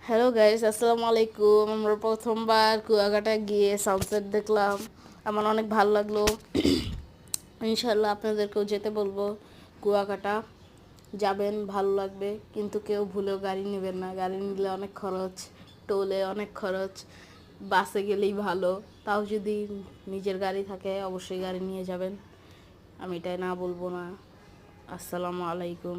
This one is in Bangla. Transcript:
হ্যালো গাইস, আসসালামু আলাইকুম। আমরা প্রথমবার কুয়াকাটা গিয়ে সানসেট দেখলাম। আমার অনেক ভালো লাগলো। ইনশাল্লাহ আপনাদেরকেও যেতে বলবো। কুয়াকাটা যাবেন, ভালো লাগবে, কিন্তু কেউ ভুলেও গাড়ি নেবেন না। গাড়ি নিলে অনেক খরচ, টোলে অনেক খরচ। বাসে গেলেই ভালো। তাও যদি নিজের গাড়ি থাকে অবশ্যই গাড়ি নিয়ে যাবেন। আমি এটাই না বলবো না। আসসালামু আলাইকুম।